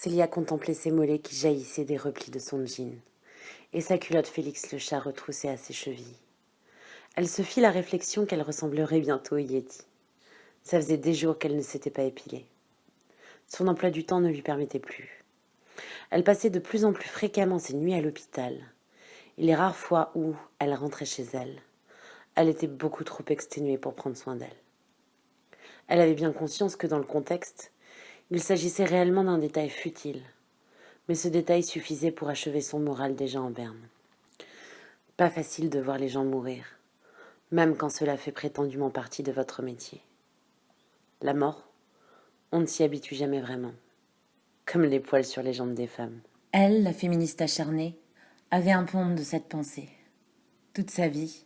Célia contemplait ses mollets qui jaillissaient des replis de son jean, et sa culotte Félix le chat retroussée à ses chevilles. Elle se fit la réflexion qu'elle ressemblerait bientôt au Yéti. Ça faisait des jours qu'elle ne s'était pas épilée. Son emploi du temps ne lui permettait plus. Elle passait de plus en plus fréquemment ses nuits à l'hôpital, et les rares fois où elle rentrait chez elle, elle était beaucoup trop exténuée pour prendre soin d'elle. Elle avait bien conscience que dans le contexte, il s'agissait réellement d'un détail futile, mais ce détail suffisait pour achever son moral déjà en berne. Pas facile de voir les gens mourir, même quand cela fait prétendument partie de votre métier. La mort, on ne s'y habitue jamais vraiment, comme les poils sur les jambes des femmes. Elle, la féministe acharnée, avait un peu honte de cette pensée. Toute sa vie,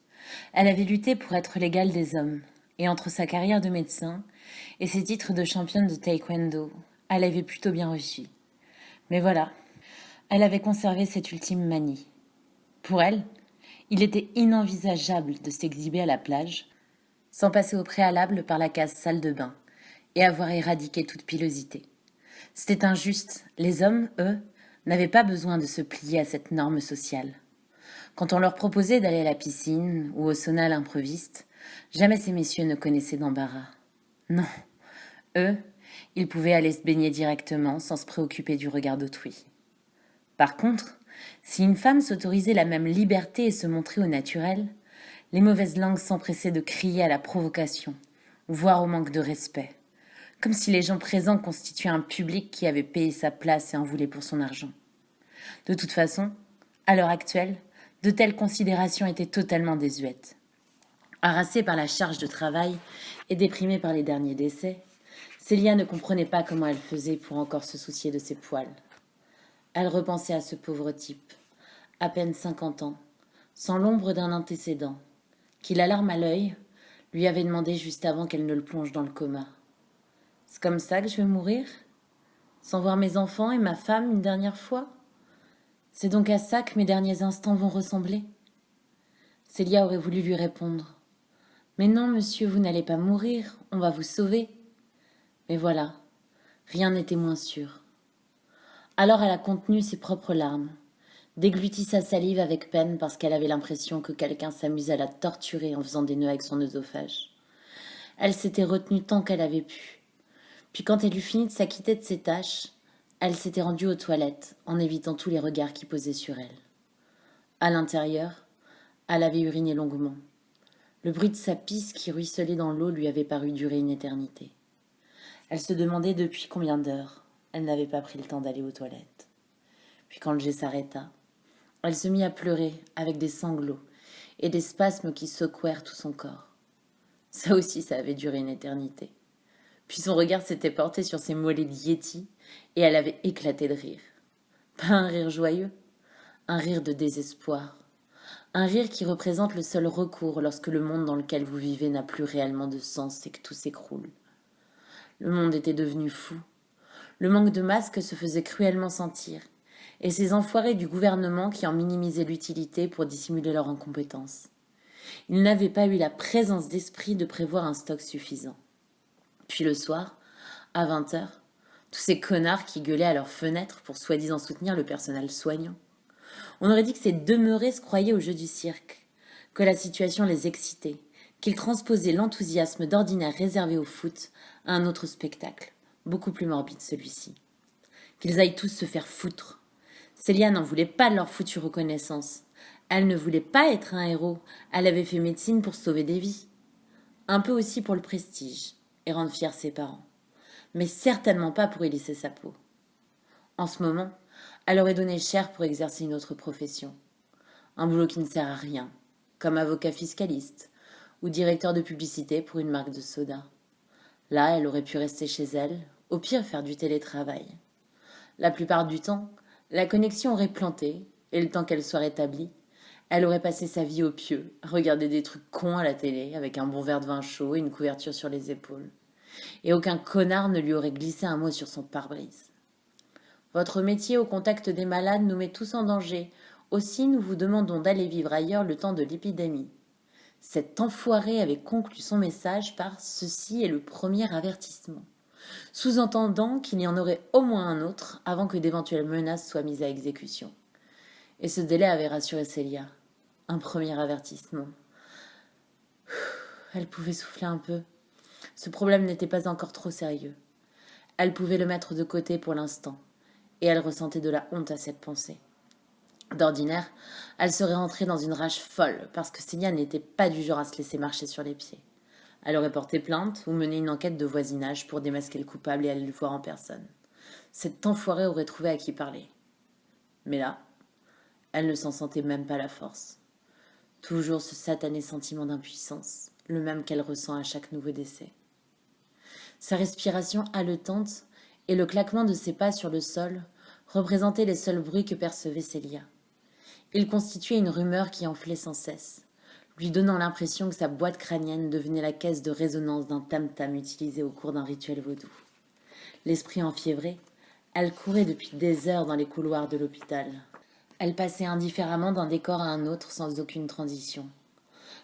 elle avait lutté pour être l'égale des hommes, et entre sa carrière de médecin et ses titres de championne de taekwondo, elle avait plutôt bien réussi. Mais voilà, elle avait conservé cette ultime manie. Pour elle, il était inenvisageable de s'exhiber à la plage sans passer au préalable par la case salle de bain et avoir éradiqué toute pilosité. C'était injuste. Les hommes, eux, n'avaient pas besoin de se plier à cette norme sociale. Quand on leur proposait d'aller à la piscine ou au sauna à l'improviste, jamais ces messieurs ne connaissaient d'embarras. Non, eux, ils pouvaient aller se baigner directement sans se préoccuper du regard d'autrui. Par contre, si une femme s'autorisait la même liberté et se montrait au naturel, les mauvaises langues s'empressaient de crier à la provocation, voire au manque de respect, comme si les gens présents constituaient un public qui avait payé sa place et en voulait pour son argent. De toute façon, à l'heure actuelle, de telles considérations étaient totalement désuètes. Harassée par la charge de travail et déprimée par les derniers décès, Célia ne comprenait pas comment elle faisait pour encore se soucier de ses poils. Elle repensait à ce pauvre type, à peine 50 ans, sans l'ombre d'un antécédent, qui, la larme à l'œil, lui avait demandé juste avant qu'elle ne le plonge dans le coma. « C'est comme ça que je vais mourir ? Sans voir mes enfants et ma femme une dernière fois ? C'est donc à ça que mes derniers instants vont ressembler ?» Célia aurait voulu lui répondre. « Mais non, monsieur, vous n'allez pas mourir, on va vous sauver. » Mais voilà, rien n'était moins sûr. Alors elle a contenu ses propres larmes, déglutit sa salive avec peine parce qu'elle avait l'impression que quelqu'un s'amusait à la torturer en faisant des nœuds avec son œsophage. Elle s'était retenue tant qu'elle avait pu. Puis quand elle eut fini de s'acquitter de ses tâches, elle s'était rendue aux toilettes en évitant tous les regards qui posaient sur elle. À l'intérieur, elle avait uriné longuement. Le bruit de sa pisse qui ruisselait dans l'eau lui avait paru durer une éternité. Elle se demandait depuis combien d'heures elle n'avait pas pris le temps d'aller aux toilettes. Puis quand le jet s'arrêta, elle se mit à pleurer avec des sanglots et des spasmes qui secouèrent tout son corps. Ça aussi, ça avait duré une éternité. Puis son regard s'était porté sur ses mollets de yéti et elle avait éclaté de rire. Pas un rire joyeux, un rire de désespoir. Un rire qui représente le seul recours lorsque le monde dans lequel vous vivez n'a plus réellement de sens et que tout s'écroule. Le monde était devenu fou. Le manque de masques se faisait cruellement sentir, et ces enfoirés du gouvernement qui en minimisaient l'utilité pour dissimuler leur incompétence. Ils n'avaient pas eu la présence d'esprit de prévoir un stock suffisant. Puis le soir, à 20h, tous ces connards qui gueulaient à leurs fenêtres pour soi-disant soutenir le personnel soignant. On aurait dit que ces demeurés se croyaient au jeu du cirque, que la situation les excitait, qu'ils transposaient l'enthousiasme d'ordinaire réservé au foot à un autre spectacle, beaucoup plus morbide celui-ci. Qu'ils aillent tous se faire foutre. Célia n'en voulait pas de leur foutue reconnaissance. Elle ne voulait pas être un héros. Elle avait fait médecine pour sauver des vies. Un peu aussi pour le prestige et rendre fiers ses parents. Mais certainement pas pour y laisser sa peau. En ce moment, elle aurait donné cher pour exercer une autre profession. Un boulot qui ne sert à rien, comme avocat fiscaliste ou directeur de publicité pour une marque de soda. Là, elle aurait pu rester chez elle, au pire faire du télétravail. La plupart du temps, la connexion aurait planté, et le temps qu'elle soit rétablie, elle aurait passé sa vie au pieu, à regarder des trucs cons à la télé, avec un bon verre de vin chaud et une couverture sur les épaules. Et aucun connard ne lui aurait glissé un mot sur son pare-brise. Votre métier au contact des malades nous met tous en danger. Aussi, nous vous demandons d'aller vivre ailleurs le temps de l'épidémie. Cet enfoiré avait conclu son message par « Ceci est le premier avertissement ». sous-entendant qu'il y en aurait au moins un autre avant que d'éventuelles menaces soient mises à exécution. Et ce délai avait rassuré Célia. Un premier avertissement. Elle pouvait souffler un peu. Ce problème n'était pas encore trop sérieux. Elle pouvait le mettre de côté pour l'instant, et elle ressentait de la honte à cette pensée. D'ordinaire, elle serait rentrée dans une rage folle, parce que Célia n'était pas du genre à se laisser marcher sur les pieds. Elle aurait porté plainte ou mené une enquête de voisinage pour démasquer le coupable et aller le voir en personne. Cet enfoiré aurait trouvé à qui parler. Mais là, elle ne s'en sentait même pas la force. Toujours ce satané sentiment d'impuissance, le même qu'elle ressent à chaque nouveau décès. Sa respiration haletante et le claquement de ses pas sur le sol représentaient les seuls bruits que percevait Célia. Ils constituaient une rumeur qui enflait sans cesse, lui donnant l'impression que sa boîte crânienne devenait la caisse de résonance d'un tam-tam utilisé au cours d'un rituel vaudou. L'esprit enfiévré, elle courait depuis des heures dans les couloirs de l'hôpital. Elle passait indifféremment d'un décor à un autre sans aucune transition.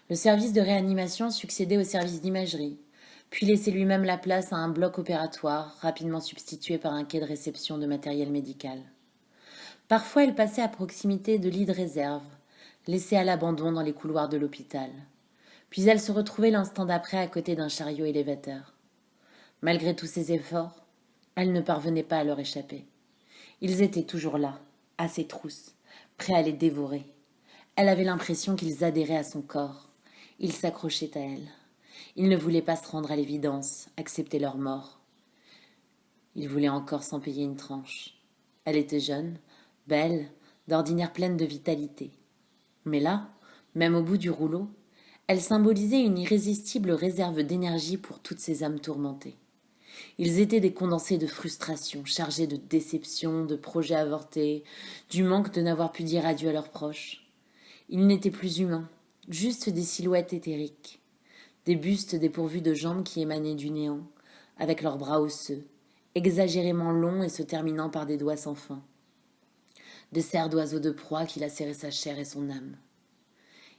Le service de réanimation succédait au service d'imagerie, puis laissait lui-même la place à un bloc opératoire, rapidement substitué par un quai de réception de matériel médical. Parfois, elle passait à proximité de lits de réserve, laissés à l'abandon dans les couloirs de l'hôpital. Puis elle se retrouvait l'instant d'après à côté d'un chariot élévateur. Malgré tous ses efforts, elle ne parvenait pas à leur échapper. Ils étaient toujours là, à ses trousses, prêts à les dévorer. Elle avait l'impression qu'ils adhéraient à son corps. Ils s'accrochaient à elle. Ils ne voulaient pas se rendre à l'évidence, accepter leur mort. Ils voulaient encore s'en payer une tranche. Elle était jeune, belle, d'ordinaire pleine de vitalité. Mais là, même au bout du rouleau, elle symbolisait une irrésistible réserve d'énergie pour toutes ces âmes tourmentées. Ils étaient des condensés de frustration, chargés de déceptions, de projets avortés, du manque de n'avoir pu dire adieu à leurs proches. Ils n'étaient plus humains, juste des silhouettes éthériques, des bustes dépourvus de jambes qui émanaient du néant, avec leurs bras osseux, exagérément longs et se terminant par des doigts sans fin. Des serres d'oiseaux de proie qui lacéraient sa chair et son âme.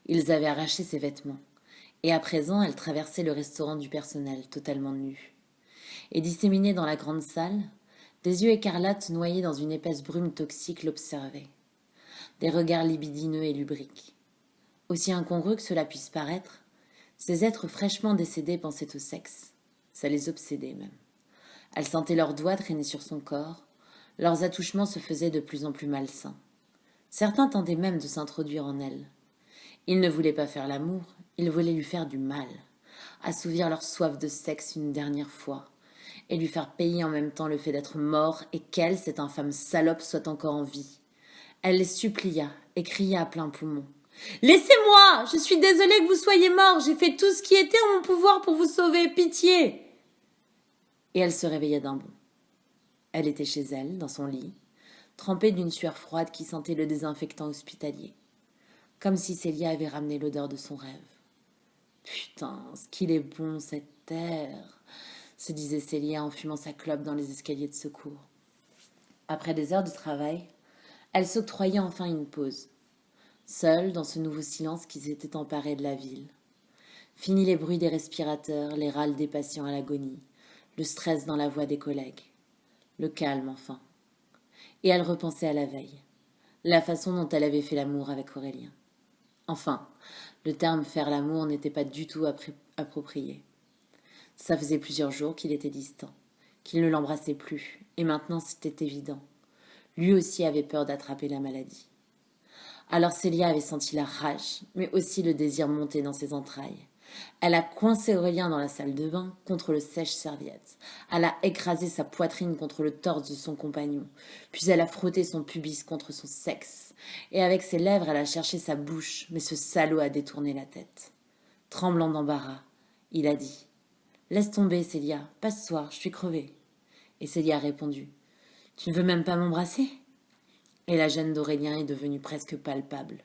Ils avaient arraché ses vêtements, et à présent elle traversait le restaurant du personnel, totalement nue. Et disséminés dans la grande salle, des yeux écarlates noyés dans une épaisse brume toxique l'observaient. Des regards libidineux et lubriques. Aussi incongru que cela puisse paraître, ces êtres fraîchement décédés pensaient au sexe. Ça les obsédait même. Elle sentait leurs doigts traîner sur son corps, leurs attouchements se faisaient de plus en plus malsains. Certains tentaient même de s'introduire en elle. Ils ne voulaient pas faire l'amour, ils voulaient lui faire du mal, assouvir leur soif de sexe une dernière fois, et lui faire payer en même temps le fait d'être mort et qu'elle, cette infâme salope, soit encore en vie. Elle les supplia et cria à plein poumon. « Laissez-moi! Je suis désolée que vous soyez mort! J'ai fait tout ce qui était en mon pouvoir pour vous sauver! Pitié !» Et elle se réveilla d'un bond. Elle était chez elle, dans son lit, trempée d'une sueur froide qui sentait le désinfectant hospitalier. Comme si Célia avait ramené l'odeur de son rêve. « Putain, ce qu'il est bon, cet air !» se disait Célia en fumant sa clope dans les escaliers de secours. Après des heures de travail, elle s'octroyait enfin une pause. Seule dans ce nouveau silence qui s'était emparé de la ville. Fini les bruits des respirateurs, les râles des patients à l'agonie, le stress dans la voix des collègues. Le calme, enfin. Et elle repensait à la veille, la façon dont elle avait fait l'amour avec Aurélien. Enfin, le terme « faire l'amour » n'était pas du tout approprié. Ça faisait plusieurs jours qu'il était distant, qu'il ne l'embrassait plus, et maintenant c'était évident. Lui aussi avait peur d'attraper la maladie. Alors Célia avait senti la rage, mais aussi le désir monter dans ses entrailles. Elle a coincé Aurélien dans la salle de bain contre le sèche-serviette. Elle a écrasé sa poitrine contre le torse de son compagnon. Puis elle a frotté son pubis contre son sexe. Et avec ses lèvres, elle a cherché sa bouche, mais ce salaud a détourné la tête. Tremblant d'embarras, il a dit « Laisse tomber, Célia, passe-toi, je suis crevée. » Et Célia a répondu « Tu ne veux même pas m'embrasser ?» Et la gêne d'Aurélien est devenue presque palpable.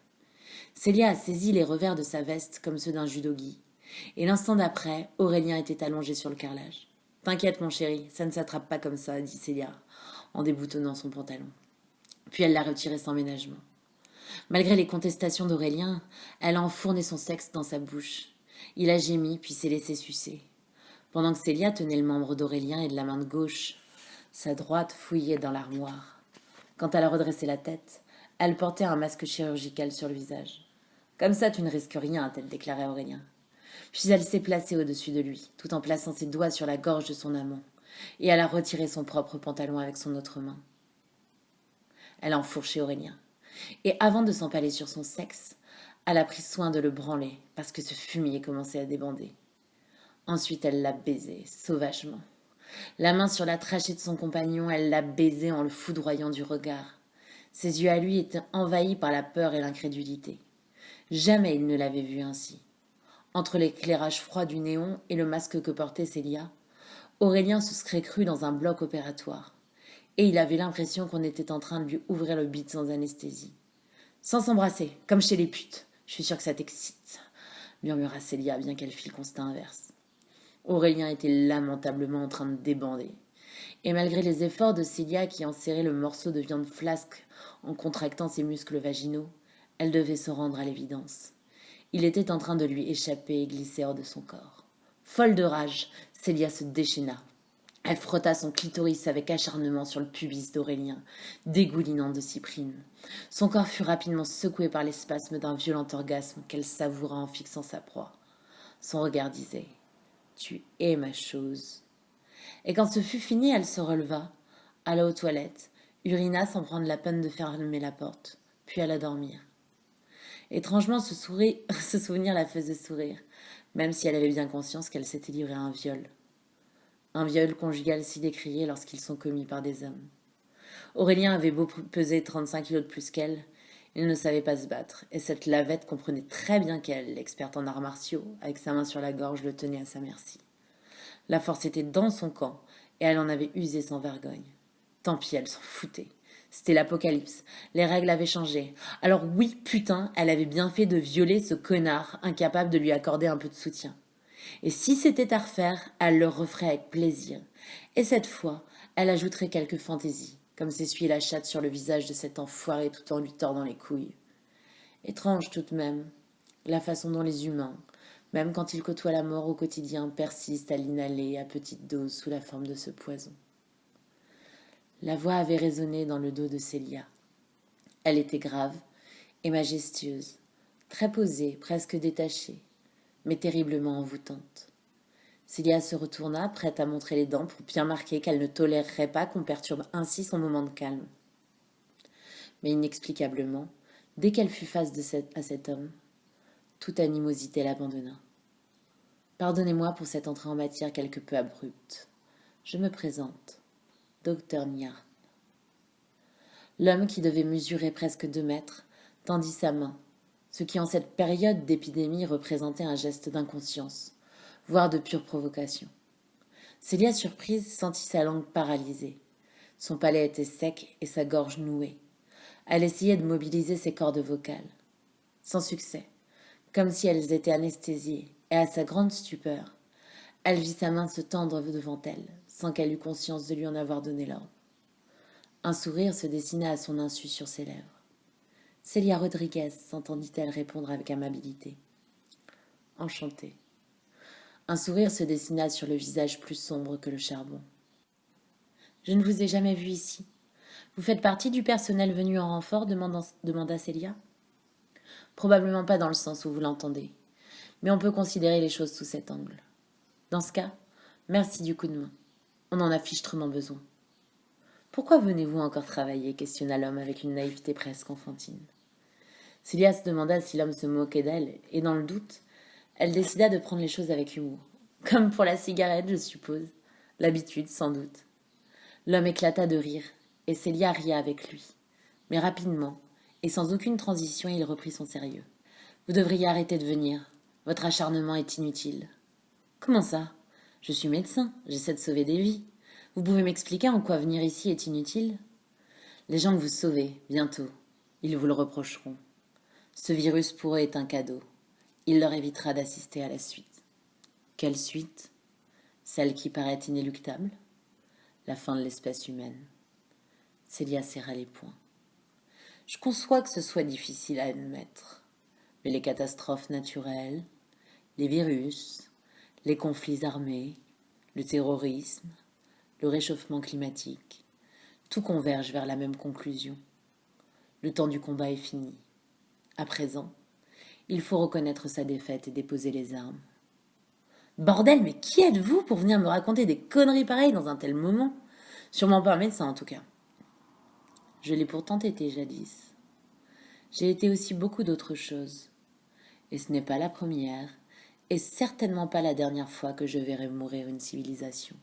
Célia a saisi les revers de sa veste comme ceux d'un judogi. Et l'instant d'après, Aurélien était allongé sur le carrelage. « T'inquiète, mon chéri, ça ne s'attrape pas comme ça, » dit Célia, en déboutonnant son pantalon. Puis elle l'a retiré sans ménagement. Malgré les contestations d'Aurélien, elle a enfourné son sexe dans sa bouche. Il a gémi, puis s'est laissé sucer. pendant que Célia tenait le membre d'Aurélien et de la main de gauche, sa droite fouillait dans l'armoire. Quand elle a redressé la tête, elle portait un masque chirurgical sur le visage. « Comme ça, tu ne risques rien, a-t-elle déclaré à Aurélien. Puis elle s'est placée au-dessus de lui, tout en plaçant ses doigts sur la gorge de son amant, et elle a retiré son propre pantalon avec son autre main. Elle a enfourché Aurélien, et avant de s'empaler sur son sexe, elle a pris soin de le branler, parce que ce fumier commençait à débander. Ensuite, elle l'a baisé, sauvagement. La main sur la trachée de son compagnon, elle l'a baisé en le foudroyant du regard. Ses yeux à lui étaient envahis par la peur et l'incrédulité. Jamais il ne l'avait vue ainsi. Entre l'éclairage froid du néon et le masque que portait Célia, Aurélien se serait cru dans un bloc opératoire. Et il avait l'impression qu'on était en train de lui ouvrir le bide sans anesthésie. Sans s'embrasser, comme chez les putes. Je suis sûre que ça t'excite, murmura Célia, bien qu'elle fît le constat inverse. Aurélien était lamentablement en train de débander. Et malgré les efforts de Célia qui enserrait le morceau de viande flasque en contractant ses muscles vaginaux, elle devait se rendre à l'évidence. Il était en train de lui échapper et glisser hors de son corps. Folle de rage, Célia se déchaîna. Elle frotta son clitoris avec acharnement sur le pubis d'Aurélien, dégoulinant de cyprine. Son corps fut rapidement secoué par les spasmes d'un violent orgasme qu'elle savoura en fixant sa proie. Son regard disait « Tu es ma chose ». Et quand ce fut fini, elle se releva, alla aux toilettes, urina sans prendre la peine de fermer la porte, puis alla dormir. Étrangement, ce souvenir la faisait sourire, même si elle avait bien conscience qu'elle s'était livrée à un viol. Un viol conjugal si décrié lorsqu'ils sont commis par des hommes. Aurélien avait beau peser 35 kilos de plus qu'elle, il ne savait pas se battre, et cette lavette comprenait très bien qu'elle, l'experte en arts martiaux, avec sa main sur la gorge, le tenait à sa merci. La force était dans son camp, et elle en avait usé sans vergogne. Tant pis, elle s'en foutait. C'était l'apocalypse. Les règles avaient changé. Alors oui, putain, elle avait bien fait de violer ce connard, incapable de lui accorder un peu de soutien. Et si c'était à refaire, elle le referait avec plaisir. Et cette fois, elle ajouterait quelques fantaisies, comme s'essuyer la chatte sur le visage de cet enfoiré tout en lui tordant les couilles. Étrange tout de même, la façon dont les humains, même quand ils côtoient la mort au quotidien, persistent à l'inhaler à petite dose sous la forme de ce poison. La voix avait résonné dans le dos de Célia. Elle était grave et majestueuse, très posée, presque détachée, mais terriblement envoûtante. Célia se retourna, prête à montrer les dents pour bien marquer qu'elle ne tolérerait pas qu'on perturbe ainsi son moment de calme. Mais inexplicablement, dès qu'elle fut face à cet homme, toute animosité l'abandonna. Pardonnez-moi pour cette entrée en matière quelque peu abrupte. Je me présente, Docteur Niard. L'homme, qui devait mesurer presque 2 mètres, tendit sa main, ce qui en cette période d'épidémie représentait un geste d'inconscience, voire de pure provocation. Célia, surprise, sentit sa langue paralysée. Son palais était sec et sa gorge nouée. Elle essayait de mobiliser ses cordes vocales. Sans succès, comme si elles étaient anesthésiées, et à sa grande stupeur, elle vit sa main se tendre devant elle, sans qu'elle eût conscience de lui en avoir donné l'ordre. Un sourire se dessina à son insu sur ses lèvres. « Célia Rodriguez », s'entendit-elle répondre avec amabilité. « Enchantée. » Un sourire se dessina sur le visage plus sombre que le charbon. « Je ne vous ai jamais vu ici. Vous faites partie du personnel venu en renfort ?» demanda Célia. « Probablement pas dans le sens où vous l'entendez, mais on peut considérer les choses sous cet angle. Dans ce cas, merci du coup de main. On en a fichtrement besoin. » « Pourquoi venez-vous encore travailler ?» questionna l'homme avec une naïveté presque enfantine. Célia se demanda si l'homme se moquait d'elle, et dans le doute, elle décida de prendre les choses avec humour. Comme pour la cigarette, je suppose. L'habitude, sans doute. L'homme éclata de rire, et Célia ria avec lui. Mais rapidement, et sans aucune transition, il reprit son sérieux. « Vous devriez arrêter de venir. Votre acharnement est inutile. »« Comment ça ? Je suis médecin, j'essaie de sauver des vies. Vous pouvez m'expliquer en quoi venir ici est inutile ? Les gens que vous sauvez, bientôt, ils vous le reprocheront. Ce virus pour eux est un cadeau. Il leur évitera d'assister à la suite. Quelle suite ? Celle qui paraît inéluctable ? La fin de l'espèce humaine. Célia serra les poings. Je conçois que ce soit difficile à admettre, mais les catastrophes naturelles, les virus, les conflits armés, Le terrorisme, le réchauffement climatique, tout converge vers la même conclusion. Le temps du combat est fini. À présent, il faut reconnaître sa défaite et déposer les armes. Bordel, mais qui êtes-vous pour venir me raconter des conneries pareilles dans un tel moment? Sûrement pas un médecin en tout cas. Je l'ai pourtant été jadis. J'ai été aussi beaucoup d'autres choses. Et ce n'est pas la première, et certainement pas la dernière fois que je verrai mourir une civilisation.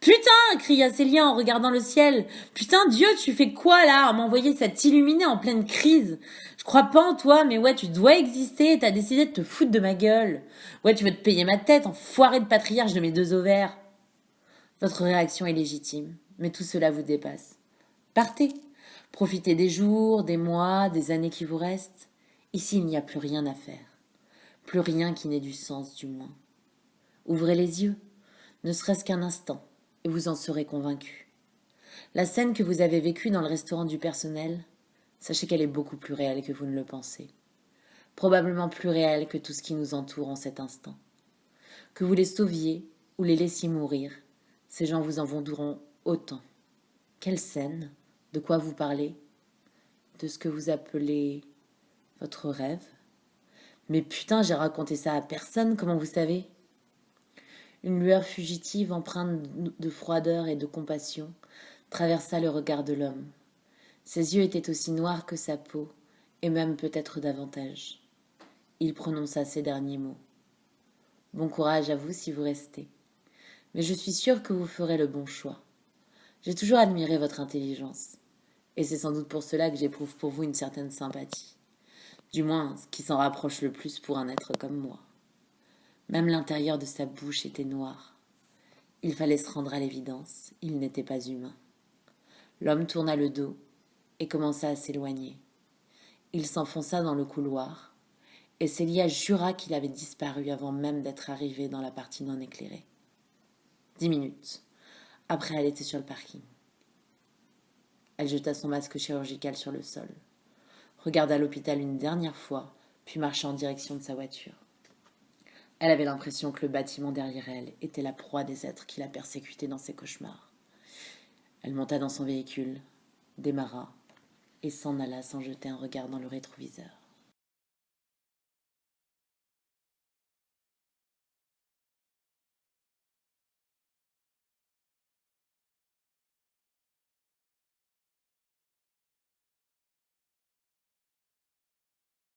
Putain, cria Célia en regardant le ciel. Putain, Dieu, tu fais quoi là à m'envoyer cette illuminée en pleine crise? Je crois pas en toi, mais ouais, tu dois exister et t'as décidé de te foutre de ma gueule. Ouais, tu veux te payer ma tête, enfoiré de patriarche de mes deux ovaires. Votre réaction est légitime, mais tout cela vous dépasse. Partez, profitez des jours, des mois, des années qui vous restent. Ici, il n'y a plus rien à faire. Plus rien qui n'ait du sens, du moins. Ouvrez les yeux, ne serait-ce qu'un instant, et vous en serez convaincu. La scène que vous avez vécue dans le restaurant du personnel, sachez qu'elle est beaucoup plus réelle que vous ne le pensez. Probablement plus réelle que tout ce qui nous entoure en cet instant. Que vous les sauviez ou les laissiez mourir, ces gens vous en voudront autant. Quelle scène? De quoi vous parlez? De ce que vous appelez votre rêve? Mais putain, j'ai raconté ça à personne, comment vous savez? Une lueur fugitive empreinte de froideur et de compassion traversa le regard de l'homme. Ses yeux étaient aussi noirs que sa peau, et même peut-être davantage. Il prononça ces derniers mots. Bon courage à vous si vous restez. Mais je suis sûre que vous ferez le bon choix. J'ai toujours admiré votre intelligence, et c'est sans doute pour cela que j'éprouve pour vous une certaine sympathie. Du moins, ce qui s'en rapproche le plus pour un être comme moi. Même l'intérieur de sa bouche était noir. Il fallait se rendre à l'évidence, il n'était pas humain. L'homme tourna le dos et commença à s'éloigner. Il s'enfonça dans le couloir, et Célia jura qu'il avait disparu avant même d'être arrivé dans la partie non éclairée. 10 minutes. Après, elle était sur le parking. Elle jeta son masque chirurgical sur le sol, regarda l'hôpital une dernière fois, puis marcha en direction de sa voiture. Elle avait l'impression que le bâtiment derrière elle était la proie des êtres qui la persécutaient dans ses cauchemars. Elle monta dans son véhicule, démarra et s'en alla sans jeter un regard dans le rétroviseur.